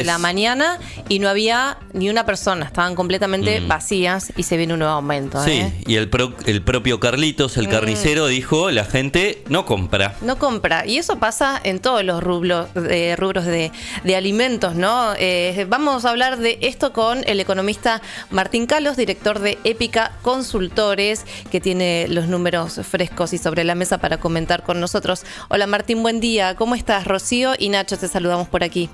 la mañana y no había ni una persona, estaban completamente vacías y se viene un nuevo aumento. Sí, y el propio Carlitos, el carnicero, dijo, la gente no compra. No compra, y eso pasa en todos los rubros de alimentos, ¿no? Vamos a hablar de esto con el economista Martín Calos, director de Épica Consultores, que tiene los números frescos y sobre la mesa para comentar con nosotros. Hola Martín, buen día, ¿cómo estás? Rocío y Nacho te saludamos por aquí.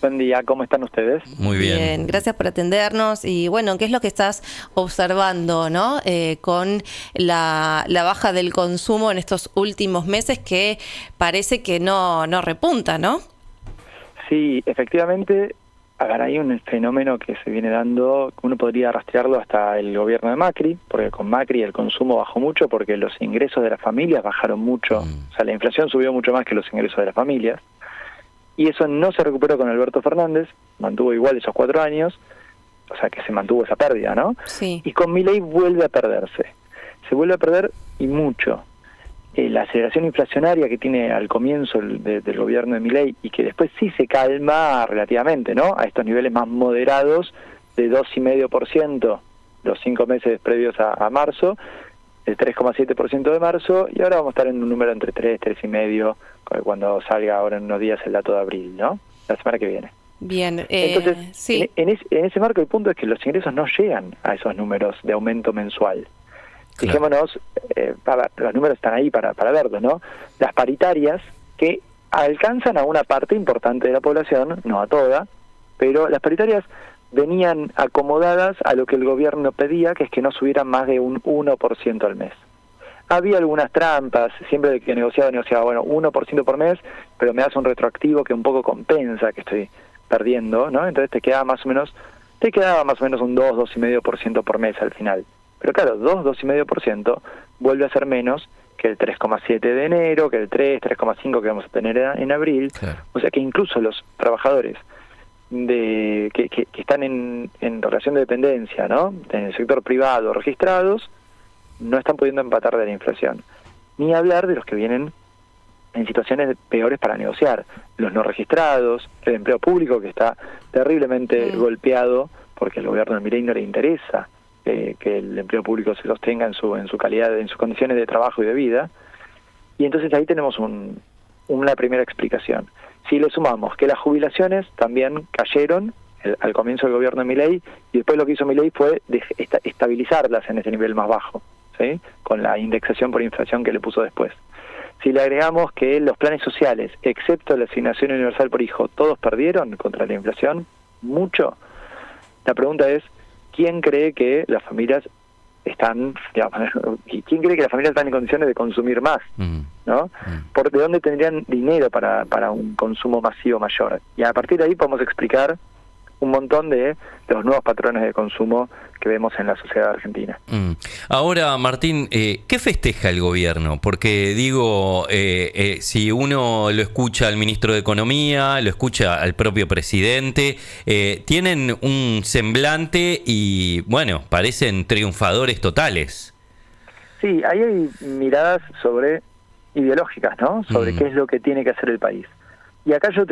Buen día, ¿cómo están ustedes? Muy bien. Bien, gracias por atendernos. Y bueno, ¿qué es lo que estás observando, ¿no? Con la baja del consumo en estos últimos meses que parece que no repunta, ¿no? Sí, efectivamente, hay un fenómeno que se viene dando, uno podría rastrearlo hasta el gobierno de Macri, porque con Macri el consumo bajó mucho porque los ingresos de las familias bajaron mucho, o sea, la inflación subió mucho más que los ingresos de las familias. Y eso no se recuperó con Alberto Fernández, mantuvo igual esos 4 años, o sea que se mantuvo esa pérdida, ¿no? Sí. Y con Milei vuelve a perderse. Se vuelve a perder y mucho. La aceleración inflacionaria que tiene al comienzo del gobierno de Milei y que después sí se calma relativamente, ¿no? A estos niveles más moderados de 2,5% los 5 meses previos a marzo, el 3,7% de marzo, y ahora vamos a estar en un número entre 3, 3,5%, cuando salga ahora en unos días el dato de abril, ¿no? La semana que viene. Bien, Entonces, sí. en ese marco el punto es que los ingresos no llegan a esos números de aumento mensual. Claro. Fijémonos, los números están ahí para verlos, ¿no? Las paritarias que alcanzan a una parte importante de la población, no a toda, pero las paritarias venían acomodadas a lo que el gobierno pedía, que es que no subieran más de un 1% al mes. Había algunas trampas, siempre que negociaba, bueno, 1% por mes, pero me das un retroactivo que un poco compensa que estoy perdiendo, ¿no? Entonces te quedaba más o menos un 2,5% por mes al final. Pero claro, 2,5% vuelve a ser menos que el 3,7 de enero, que el 3,5 que vamos a tener en abril. Claro. O sea que incluso los trabajadores que están en relación de dependencia, ¿no? En el sector privado registrados, no están pudiendo empatar de la inflación. Ni hablar de los que vienen en situaciones peores para negociar. Los no registrados, el empleo público que está terriblemente golpeado porque al gobierno de Milei no le interesa que el empleo público se sostenga en su calidad, en sus condiciones de trabajo y de vida. Y entonces ahí tenemos una primera explicación. Si le sumamos que las jubilaciones también cayeron al comienzo del gobierno de Milei, y después lo que hizo Milei fue estabilizarlas en ese nivel más bajo, ¿sí? Con la indexación por inflación que le puso después. Si le agregamos que los planes sociales, excepto la asignación universal por hijo, todos perdieron contra la inflación, mucho, la pregunta es, ¿quién cree que las familias están, quién cree que las familias están en condiciones de consumir más, ¿no? ¿De dónde tendrían dinero para un consumo masivo mayor? Y a partir de ahí podemos explicar un montón de los nuevos patrones de consumo que vemos en la sociedad argentina. Ahora, Martín, ¿qué festeja el gobierno? Porque digo, si uno lo escucha al ministro de Economía, lo escucha al propio presidente, tienen un semblante y, bueno, parecen triunfadores totales. Sí, ahí hay miradas ideológicas, ¿no? Sobre qué es lo que tiene que hacer el país. Y acá yo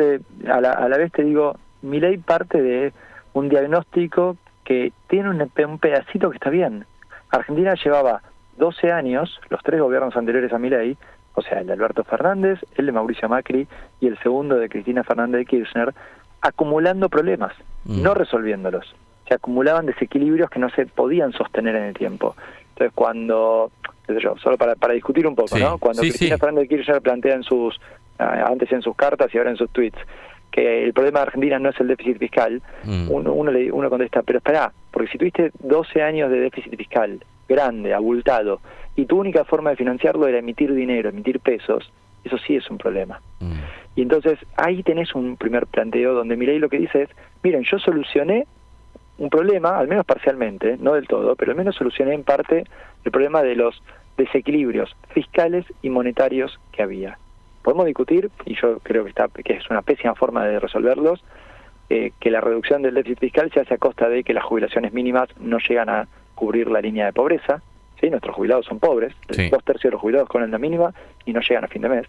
a la vez te digo, Milei parte de un diagnóstico que tiene un pedacito que está bien. Argentina llevaba 12 años, los 3 gobiernos anteriores a Milei, o sea, el de Alberto Fernández, el de Mauricio Macri y el segundo de Cristina Fernández de Kirchner, acumulando problemas, no resolviéndolos. Se acumulaban desequilibrios que no se podían sostener en el tiempo. Entonces, solo para discutir un poco, ¿no? Cuando Cristina Fernández de Kirchner plantea antes en sus cartas y ahora en sus tweets, que el problema de Argentina no es el déficit fiscal, uno contesta, pero espera, porque si tuviste 12 años de déficit fiscal grande, abultado, y tu única forma de financiarlo era emitir dinero, emitir pesos, eso sí es un problema. Y entonces ahí tenés un primer planteo donde Milei lo que dice es, miren, yo solucioné un problema, al menos parcialmente, no del todo, pero al menos solucioné en parte el problema de los desequilibrios fiscales y monetarios que había. Podemos discutir, y yo creo que es una pésima forma de resolverlos, que la reducción del déficit fiscal se hace a costa de que las jubilaciones mínimas no llegan a cubrir la línea de pobreza, ¿sí? Nuestros jubilados son pobres, 2/3 de los jubilados cobran la mínima y no llegan a fin de mes.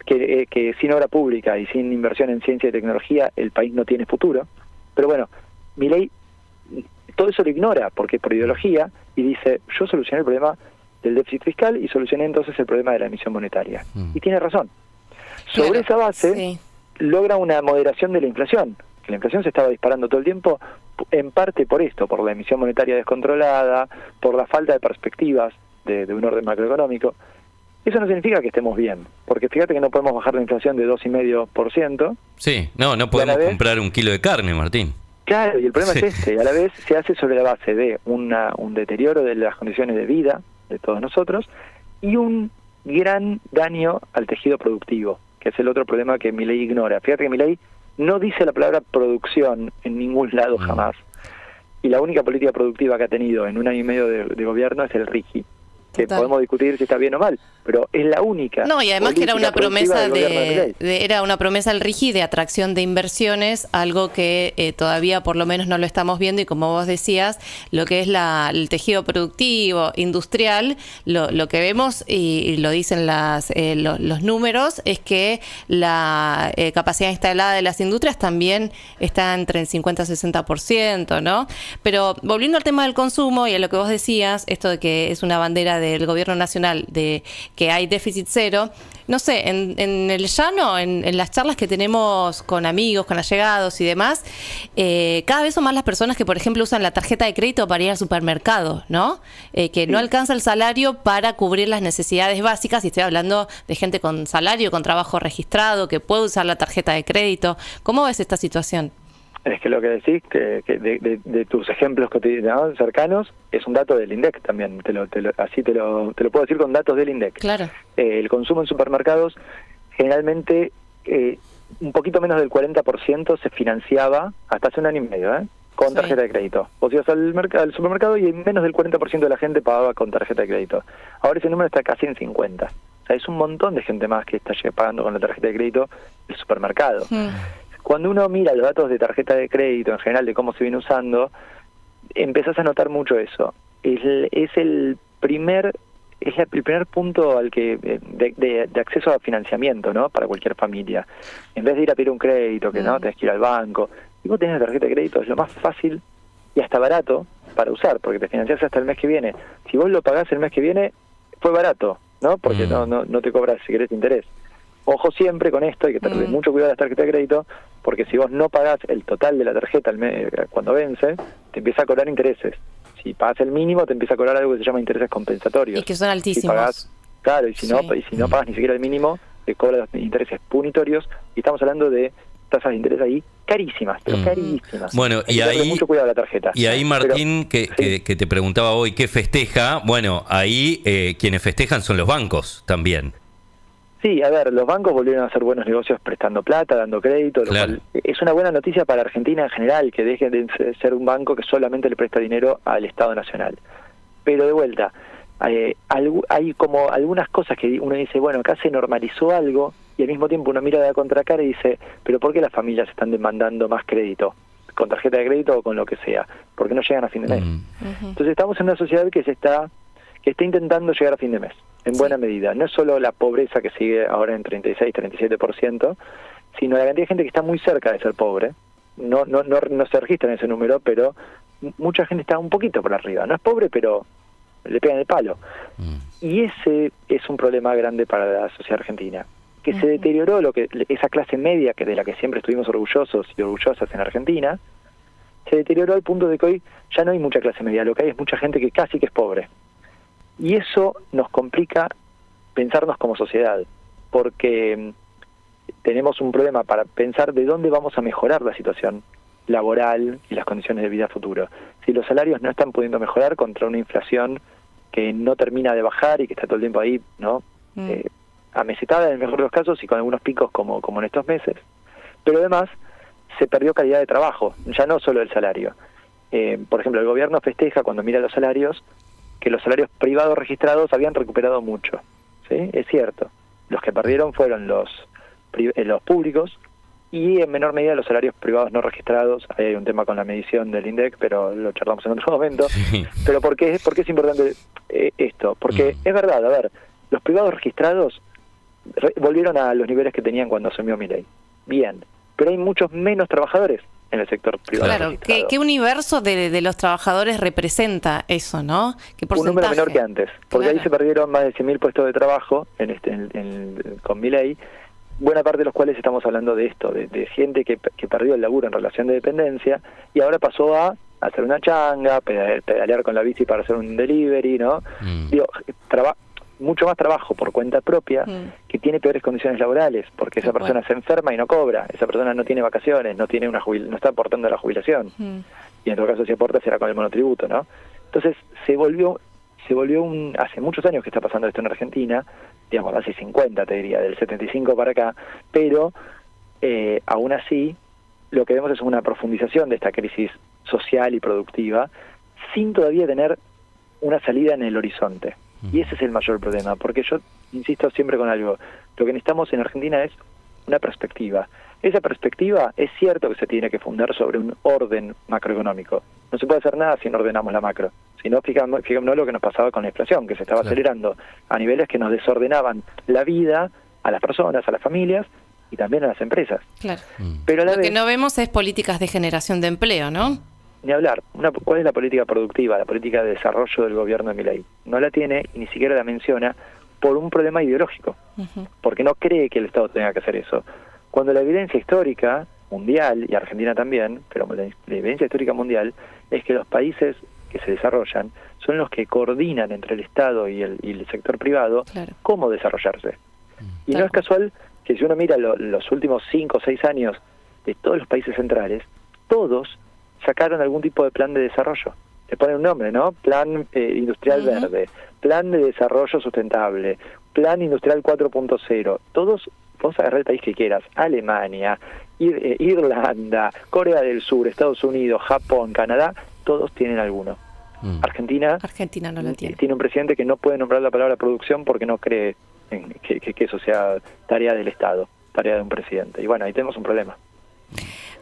que sin obra pública y sin inversión en ciencia y tecnología el país no tiene futuro. Pero bueno, Milei todo eso lo ignora, porque por ideología, y dice, yo solucioné el problema del déficit fiscal y solucioné entonces el problema de la emisión monetaria. Y tiene razón. Sobre esa base, logra una moderación de la inflación. La inflación se estaba disparando todo el tiempo, en parte por esto, por la emisión monetaria descontrolada, por la falta de perspectivas de un orden macroeconómico. Eso no significa que estemos bien, porque fíjate que no podemos bajar la inflación de 2,5%. Sí, no podemos comprar un kilo de carne, Martín. Claro, y el problema es este, y a la vez se hace sobre la base de un deterioro de las condiciones de vida de todos nosotros y un gran daño al tejido productivo, que es el otro problema que Milei ignora. Fíjate que Milei no dice la palabra producción en ningún lado jamás, y la única política productiva que ha tenido en 1 año y medio de gobierno es el RIGI, que podemos discutir si está bien o mal, pero es la única. No, y además que era una promesa era una promesa al RIGI de atracción de inversiones, algo que todavía por lo menos no lo estamos viendo, y como vos decías, lo que es el tejido productivo, industrial, lo que vemos, y lo dicen los números, es que la capacidad instalada de las industrias también está entre el 50 y 60%, ¿no? Pero volviendo al tema del consumo y a lo que vos decías, esto de que es una bandera del gobierno nacional de que hay déficit cero, no sé, en el llano, en las charlas que tenemos con amigos, con allegados y demás, cada vez son más las personas que, por ejemplo, usan la tarjeta de crédito para ir al supermercado, ¿no? Que no alcanza el salario para cubrir las necesidades básicas, y estoy hablando de gente con salario, con trabajo registrado, que puede usar la tarjeta de crédito. ¿Cómo ves esta situación? Es que lo que decís, que de tus ejemplos cotidianos, ¿no?, cercanos, es un dato del INDEC también, así te lo puedo decir con datos del INDEC. Claro. El consumo en supermercados, generalmente, un poquito menos del 40% se financiaba, hasta hace 1 año y medio, con tarjeta de crédito. Vos ibas al supermercado y menos del 40% de la gente pagaba con tarjeta de crédito. Ahora ese número está casi en 50. O sea, es un montón de gente más que está pagando con la tarjeta de crédito el supermercado. Cuando uno mira los datos de tarjeta de crédito en general, de cómo se viene usando, empezás a notar mucho eso. Es el primer punto al que de acceso a financiamiento, ¿no?, para cualquier familia. En vez de ir a pedir un crédito, que no tenés que ir al banco, y vos tenés la tarjeta de crédito, es lo más fácil y hasta barato para usar, porque te financiás hasta el mes que viene. Si vos lo pagás el mes que viene, fue barato, ¿no? Porque no te cobras, si querés, interés. Ojo siempre con esto, hay que tener mucho cuidado de la tarjeta de crédito, porque si vos no pagás el total de la tarjeta cuando vence, te empieza a cobrar intereses. Si pagás el mínimo, te empieza a cobrar algo que se llama intereses compensatorios. Y que son altísimos. Si pagás, claro, y si no pagas ni siquiera el mínimo, te cobran los intereses punitorios, y estamos hablando de tasas de interés ahí carísimas, pero carísimas. Bueno, y ahí mucho cuidado a la tarjeta. Y ahí, Martín, que te preguntaba hoy qué festeja, bueno, ahí quienes festejan son los bancos también. Sí, a ver, los bancos volvieron a hacer buenos negocios prestando plata, dando crédito, lo cual es una buena noticia para Argentina en general, que dejen de ser un banco que solamente le presta dinero al Estado Nacional. Pero de vuelta, hay como algunas cosas que uno dice, bueno, acá se normalizó algo, y al mismo tiempo uno mira de la contracara y dice, pero ¿por qué las familias están demandando más crédito? Con tarjeta de crédito o con lo que sea, porque no llegan a fin de mes. Entonces estamos en una sociedad que está intentando llegar a fin de mes, en buena medida. No es solo la pobreza que sigue ahora en 36-37%, sino la cantidad de gente que está muy cerca de ser pobre. No se registra en ese número, pero mucha gente está un poquito por arriba. No es pobre, pero le pegan el palo. Y ese es un problema grande para la sociedad argentina, que se deterioró esa clase media que de la que siempre estuvimos orgullosos y orgullosas en Argentina, se deterioró al punto de que hoy ya no hay mucha clase media, lo que hay es mucha gente que casi que es pobre. Y eso nos complica pensarnos como sociedad, porque tenemos un problema para pensar de dónde vamos a mejorar la situación laboral y las condiciones de vida futuro. Si los salarios no están pudiendo mejorar contra una inflación que no termina de bajar y que está todo el tiempo ahí, ¿no? Amesetada en el mejor de los casos y con algunos picos como en estos meses. Pero además se perdió calidad de trabajo, ya no solo el salario. Por ejemplo, el gobierno festeja cuando mira los salarios que los salarios privados registrados habían recuperado mucho, ¿sí? Es cierto. Los que perdieron fueron los públicos y en menor medida los salarios privados no registrados. Ahí hay un tema con la medición del INDEC, pero lo charlamos en otro momento. Sí. Pero ¿por qué es importante esto? Porque es verdad, a ver, los privados registrados volvieron a los niveles que tenían cuando asumió Milei. Bien, pero hay muchos menos trabajadores en el sector privado. Claro, ¿qué universo de los trabajadores representa eso, no? ¿Qué porcentaje? Un número menor que antes, porque ahí se perdieron más de 100.000 puestos de trabajo con Milei, buena parte de los cuales estamos hablando de esto, de gente que perdió el laburo en relación de dependencia y ahora pasó a hacer una changa, pedalear con la bici para hacer un delivery, ¿no? Digo, mucho más trabajo por cuenta propia que tiene peores condiciones laborales, porque esa persona se enferma y no cobra, esa persona no tiene vacaciones, no tiene no está aportando a la jubilación, y en todo caso si aporta será con el monotributo, ¿no? Entonces se volvió hace muchos años que está pasando esto en Argentina, digamos hace 50 te diría, del 75 para acá, pero aún así lo que vemos es una profundización de esta crisis social y productiva sin todavía tener una salida en el horizonte. Y ese es el mayor problema, porque yo insisto siempre con algo, lo que necesitamos en Argentina es una perspectiva. Esa perspectiva es cierto que se tiene que fundar sobre un orden macroeconómico. No se puede hacer nada si no ordenamos la macro. Si no, fijamos lo que nos pasaba con la inflación, que se estaba acelerando a niveles que nos desordenaban la vida a las personas, a las familias y también a las empresas. Claro. Pero a la lo vez, que no vemos es políticas de generación de empleo, ¿no? Ni hablar. ¿Cuál es la política productiva, la política de desarrollo del gobierno de Milei? No la tiene y ni siquiera la menciona por un problema ideológico, porque no cree que el Estado tenga que hacer eso. Cuando la evidencia histórica mundial, y Argentina también, pero la evidencia histórica mundial, es que los países que se desarrollan son los que coordinan entre el Estado y el sector privado cómo desarrollarse. Y no es casual que si uno mira los últimos 5 o 6 años de todos los países centrales, todos sacaron algún tipo de plan de desarrollo. Le ponen un nombre, ¿no? Plan industrial verde, plan de desarrollo sustentable, plan industrial 4.0. Todos, vos agarrá el país que quieras, Alemania, Irlanda, Corea del Sur, Estados Unidos, Japón, Canadá, todos tienen alguno. Argentina no lo tiene. Tiene un presidente que no puede nombrar la palabra producción porque no cree en que eso sea tarea del Estado, tarea de un presidente. Y bueno, ahí tenemos un problema.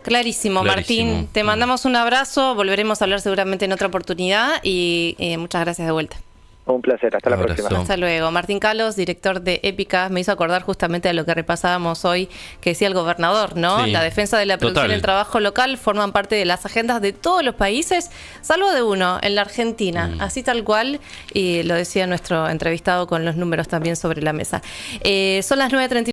Clarísimo, Martín. Te mandamos un abrazo, volveremos a hablar seguramente en otra oportunidad y muchas gracias de vuelta. Un placer, hasta la próxima. Hasta luego. Martín Kalos, director de Épica, me hizo acordar justamente de lo que repasábamos hoy, que decía el gobernador, ¿no? Sí, la defensa de la producción y el trabajo local forman parte de las agendas de todos los países, salvo de uno, en la Argentina, así tal cual, y lo decía nuestro entrevistado con los números también sobre la mesa. Son las 9:30.